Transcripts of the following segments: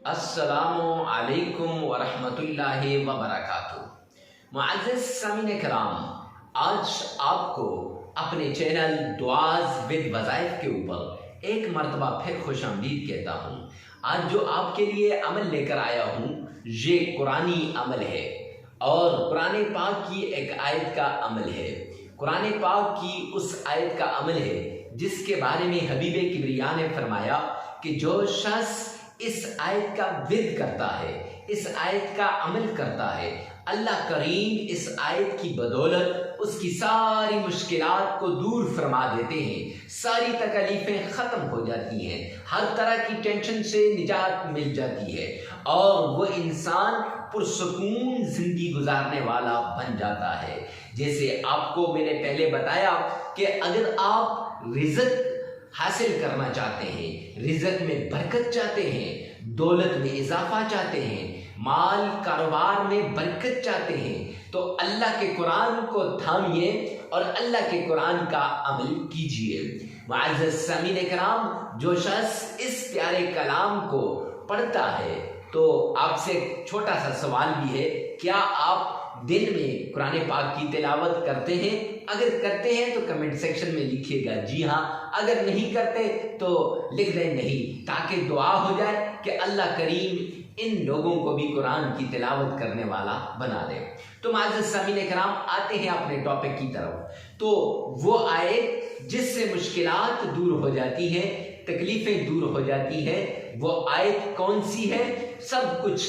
السلام علیکم ورحمۃ اللہ وبرکاتہ۔ معزز سامعین کرام، آج آپ کو اپنے چینل دعاز ود وظائف کے اوپر ایک مرتبہ پھر خوش آمدید کہتا ہوں۔ آج جو آپ کے لیے عمل لے کر آیا ہوں یہ قرآنی عمل ہے اور قرآن پاک کی ایک آیت کا عمل ہے۔ قرآن پاک کی اس آیت کا عمل ہے جس کے بارے میں حبیب کبریا نے فرمایا کہ جو شخص اس آیت کا ود کرتا ہے، اس آیت کا عمل کرتا ہے، اللہ کریم اس آیت کی بدولت اس کی ساری مشکلات کو دور فرما دیتے ہیں، ساری تکلیفیں ختم ہو جاتی ہیں، ہر طرح کی ٹینشن سے نجات مل جاتی ہے اور وہ انسان پرسکون زندگی گزارنے والا بن جاتا ہے۔ جیسے آپ کو میں نے پہلے بتایا کہ اگر آپ رزق حاصل کرنا چاہتے ہیں، رزق میں برکت چاہتے ہیں، دولت میں اضافہ چاہتے ہیں، مال کاروبار میں برکت چاہتے ہیں تو اللہ کے قرآن کو تھامیے اور اللہ کے قرآن کا عمل کیجیے۔ معزز سامعین کرام، جو شخص اس پیارے کلام کو پڑھتا ہے تو آپ سے ایک چھوٹا سا سوال بھی ہے، کیا آپ دن میں قرآن پاک کی تلاوت کرتے ہیں؟ اگر کرتے ہیں تو کمنٹ سیکشن میں لکھیے گا جی ہاں، اگر نہیں کرتے تو لکھ دیں نہیں، تاکہ دعا ہو جائے کہ اللہ کریم ان لوگوں کو بھی قرآن کی تلاوت کرنے والا بنا دے۔ تو معزز سامعین کرام، آتے ہیں اپنے ٹاپک کی طرف۔ تو وہ آیت جس سے مشکلات دور ہو جاتی ہیں، تکلیفیں دور ہو جاتی ہیں، وہ آیت کون سی ہے سب کچھ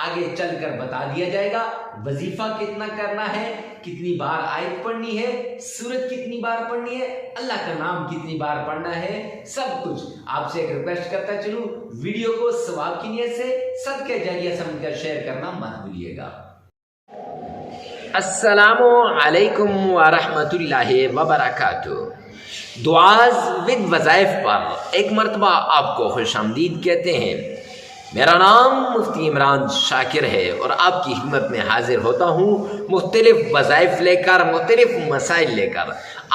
آگے چل کر بتا دیا جائے گا۔ وظیفہ کتنا کرنا ہے، کتنی بار آیت پڑھنی ہے، سورت کتنی بار پڑھنی ہے، اللہ کا نام کتنی بار پڑھنا ہے، سب کچھ آپ سے ایک ریکویسٹ کرتا چلوں، ویڈیو کو ثواب کی نیت سے صدقہ جاریہ سمجھ کر شیئر کرنا مت بھولیے گا۔ السلام علیکم ورحمۃ اللہ وبرکاتہ۔ دعاز ود وظائف پر ایک مرتبہ آپ کو خوش آمدید کہتے ہیں۔ میرا نام مفتی عمران شاکر ہے اور آپ کی خدمت میں حاضر ہوتا ہوں مختلف وظائف لے کر، مختلف مسائل لے کر۔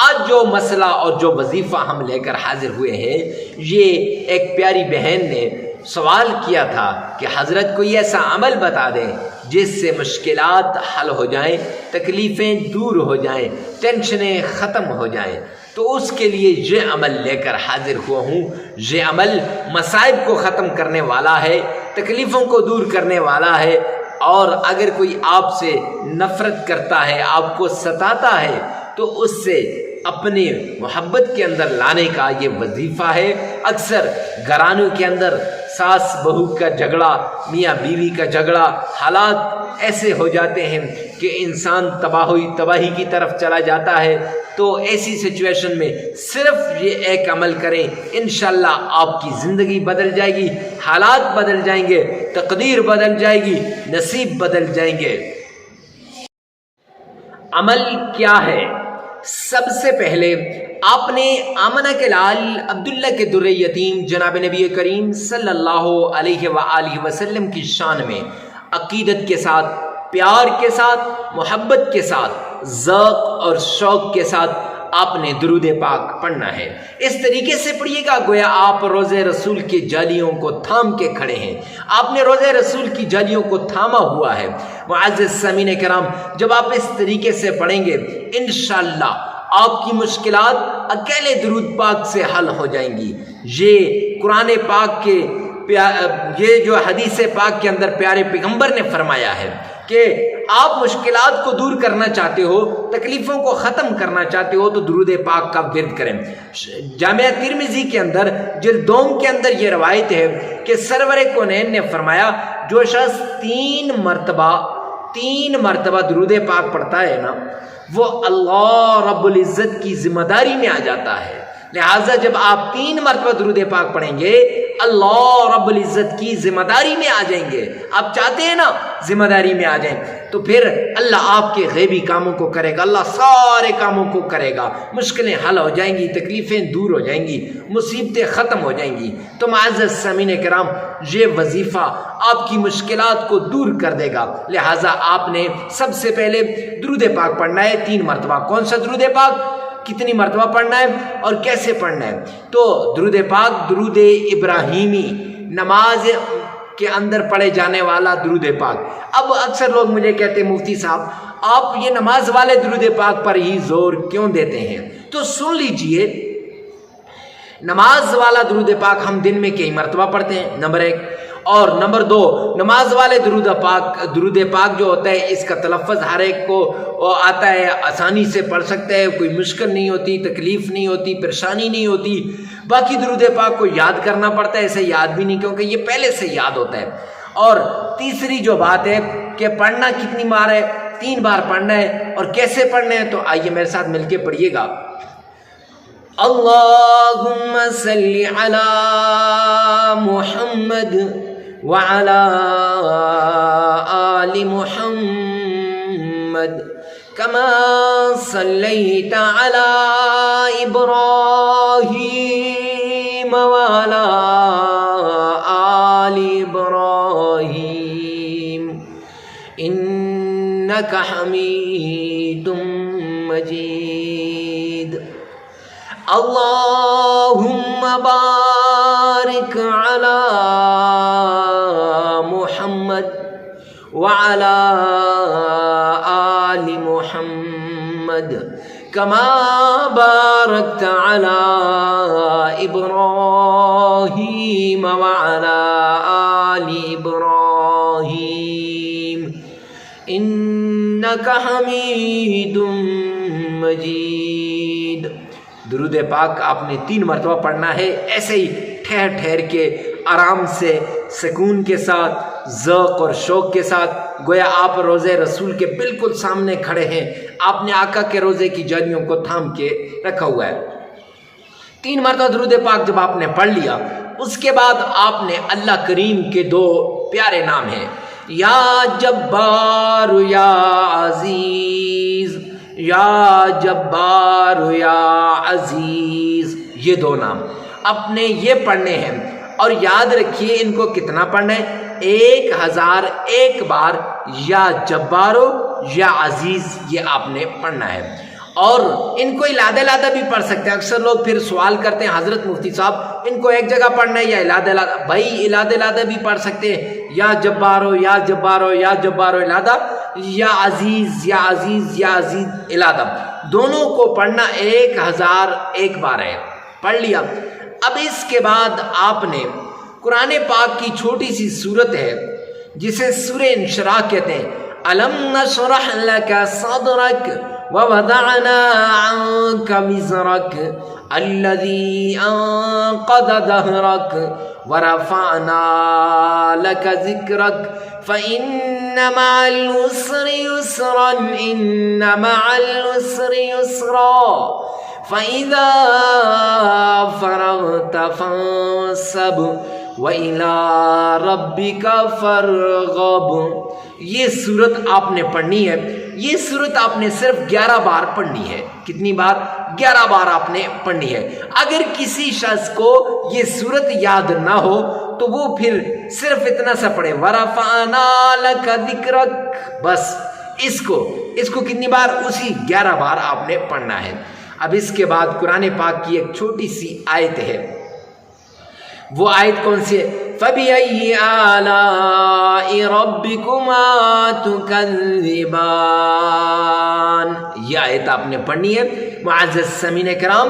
آج جو مسئلہ اور جو وظیفہ ہم لے کر حاضر ہوئے ہیں، یہ ایک پیاری بہن نے سوال کیا تھا کہ حضرت کوئی ایسا عمل بتا دیں جس سے مشکلات حل ہو جائیں، تکلیفیں دور ہو جائیں، ٹینشنیں ختم ہو جائیں۔ تو اس کے لیے یہ عمل لے کر حاضر ہوا ہوں۔ یہ عمل مصائب کو ختم کرنے والا ہے، تکلیفوں کو دور کرنے والا ہے، اور اگر کوئی آپ سے نفرت کرتا ہے، آپ کو ستاتا ہے، تو اس سے اپنے محبت کے اندر لانے کا یہ وظیفہ ہے۔ اکثر گھرانوں کے اندر ساس بہو کا جھگڑا، میاں بیوی کا جھگڑا، حالات ایسے ہو جاتے ہیں کہ انسان تباہی کی طرف چلا جاتا ہے۔ تو ایسی سچویشن میں صرف یہ ایک عمل کریں، انشاءاللہ آپ کی زندگی بدل جائے گی، حالات بدل جائیں گے، تقدیر بدل جائے گی، نصیب بدل جائیں گے۔ عمل کیا ہے؟ سب سے پہلے آپ نے آمنہ کے لال عبداللہ کے در یتیم جناب نبی کریم صلی اللہ علیہ وآلہ وسلم کی شان میں عقیدت کے ساتھ، پیار کے ساتھ، محبت کے ساتھ، ذوق اور شوق کے ساتھ آپ نے درود پاک پڑھنا ہے۔ اس طریقے سے پڑھیے گا گویا آپ روضہ رسول کی جالیوں کو تھام کے کھڑے ہیں، آپ نے روضہ رسول کی جالیوں کو تھاما ہوا ہے۔ معزز سامعین کرام، جب آپ اس طریقے سے پڑھیں گے انشاءاللہ آپ کی مشکلات اکیلے درود پاک سے حل ہو جائیں گی۔ یہ قرآن پاک کے یہ جو حدیث پاک کے اندر پیارے پیغمبر نے فرمایا ہے کہ آپ مشکلات کو دور کرنا چاہتے ہو، تکلیفوں کو ختم کرنا چاہتے ہو تو درود پاک کا ورد کریں۔ جامعہ ترمذی کے اندر جلد دوم کے اندر یہ روایت ہے کہ سرور کونین نے فرمایا جو شخص تین مرتبہ درود پاک پڑھتا ہے نا، وہ اللہ رب العزت کی ذمہ داری میں آ جاتا ہے۔ لہٰذا جب آپ 3 مرتبہ درود پاک پڑھیں گے، اللہ رب العزت کی ذمہ داری میں آ جائیں گے۔ آپ چاہتے ہیں نا ذمہ داری میں آ جائیں، تو پھر اللہ آپ کے غیبی کاموں کو کرے گا، اللہ سارے کاموں کو کرے گا، مشکلیں حل ہو جائیں گی، تکلیفیں دور ہو جائیں گی، مصیبتیں ختم ہو جائیں گی۔ تو معزز سامعین کرام، یہ وظیفہ آپ کی مشکلات کو دور کر دے گا۔ لہٰذا آپ نے سب سے پہلے درود پاک پڑھنا ہے 3 مرتبہ۔ کون سا درود پاک، کتنی مرتبہ پڑھنا ہے اور کیسے پڑھنا ہے؟ تو درود پاک درود ابراہیمی، نماز کے اندر پڑھے جانے والا درود پاک۔ اب اکثر لوگ مجھے کہتے ہیں مفتی صاحب آپ یہ نماز والے درود پاک پر ہی زور کیوں دیتے ہیں؟ تو سن لیجئے، نماز والا درود پاک ہم دن میں کئی مرتبہ پڑھتے ہیں، نمبر 1، اور نمبر 2، نماز والے درود پاک جو ہوتا ہے اس کا تلفظ ہر ایک کو آتا ہے، آسانی سے پڑھ سکتا ہے، کوئی مشکل نہیں ہوتی، تکلیف نہیں ہوتی، پریشانی نہیں ہوتی۔ باقی درود پاک کو یاد کرنا پڑتا ہے، اسے یاد بھی نہیں کیونکہ یہ پہلے سے یاد ہوتا ہے۔ اور تیسری جو بات ہے کہ پڑھنا کتنی بار ہے، 3 بار پڑھنا ہے، اور کیسے پڑھنا ہے تو آئیے میرے ساتھ مل کے پڑھیے گا۔ اللہم صلی علی محمد وعلی آل محمد کما صلیت علی ابراہیم وعلی آل ابراہیم انک حمید مجید۔ اللہم بارک علی محمد وعلی آل محمد کما بارکت علی ابراہیم وعلی آل ابراہیم انک حمید مجید۔ درود پاک آپ نے 3 مرتبہ پڑھنا ہے، ایسے ہی ٹھہر ٹھہر کے، آرام سے، سکون کے ساتھ، ذوق اور شوق کے ساتھ، گویا آپ روضے رسول کے بالکل سامنے کھڑے ہیں، آپ نے آقا کے روضے کی جالیوں کو تھام کے رکھا ہوا ہے۔ 3 مرتبہ درود پاک جب آپ نے پڑھ لیا، اس کے بعد آپ نے اللہ کریم کے 2 پیارے نام ہیں، یا جبار یا عزیز، یا جبار یا عزیز، یہ 2 نام اپنے یہ پڑھنے ہیں، اور یاد رکھیے ان کو کتنا پڑھنا ہے، 1001 بار یا جبارو یا عزیز یہ آپ نے پڑھنا ہے۔ اور ان کو علادہ بھی پڑھ سکتے ہیں۔ اکثر لوگ پھر سوال کرتے ہیں حضرت مفتی صاحب ان کو ایک جگہ پڑھنا ہے یا علادہ؟ بھائی علادہ بھی پڑھ سکتے ہیں، یا جبارو یا جبارو یا جبارو علادہ، یا عزیز یا عزیز یا عزیز علادہ، دونوں کو پڑھنا 1001 بار ہے۔ پڑھ لیا۔ اب اس کے بعد آپ نے قرآن پاک کی چھوٹی سی سورت ہے جسے سورہ انشراح کہتے ہیں، الم نشرح لک صدرک ووضعنا عنک وزرک الذی انقض ظہرک ورفعنا لک ذکرک فإن مع العسر يسرا إن مع العسر يسرا فَإِذَا فَرَغْتَ فَانصَبْ وَإِلَىٰ رَبِّكَ فَارْغَب۔ یہ سورت آپ نے پڑھنی ہے، یہ سورت آپ نے صرف 11 بار پڑھنی ہے۔ کتنی بار؟ 11 بار آپ نے پڑھنی ہے۔ اگر کسی شخص کو یہ سورت یاد نہ ہو تو وہ پھر صرف اتنا سا پڑھے، وَرَفَعْنَا لَكَ ذِكْرَكَ، بس اس کو کتنی بار؟ اسی 11 بار آپ نے پڑھنا ہے۔ اب اس کے بعد قرآن پاک کی ایک چھوٹی سی آیت ہے، وہ آیت کون سی ہے؟ فَبِأَيِّ آلَاءِ رَبِّكُمَا تُكَذِّبَانِ، یہ آیت آپ نے پڑھنی ہے۔ معزز سامعین کرام،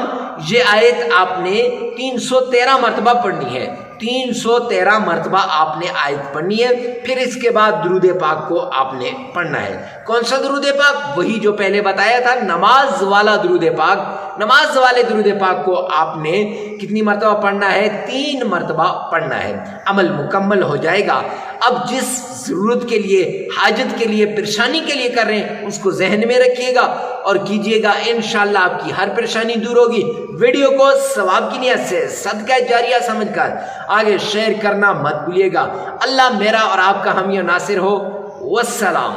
یہ آیت آپ نے 313 مرتبہ پڑھنی ہے، 313 مرتبہ آپ نے آیت پڑھنی ہے۔ پھر اس کے بعد درود پاک کو آپ نے پڑھنا ہے۔ کون سا درود پاک؟ وہی جو پہلے بتایا تھا، نماز والا درود پاک۔ نماز والے درود پاک کو آپ نے کتنی مرتبہ پڑھنا ہے؟ 3 مرتبہ پڑھنا ہے۔ عمل مکمل ہو جائے گا۔ اب جس ضرورت کے لیے، حاجت کے لیے، پریشانی کے لیے کر رہے ہیں اس کو ذہن میں رکھیے گا اور کیجیے گا، انشاءاللہ آپ کی ہر پریشانی دور ہوگی۔ ویڈیو کو ثواب کی نیت سے صدقہ جاریہ سمجھ کر آگے شیئر کرنا مت بھولیے گا۔ اللہ میرا اور آپ کا حامی و ناصر ہو۔ والسلام۔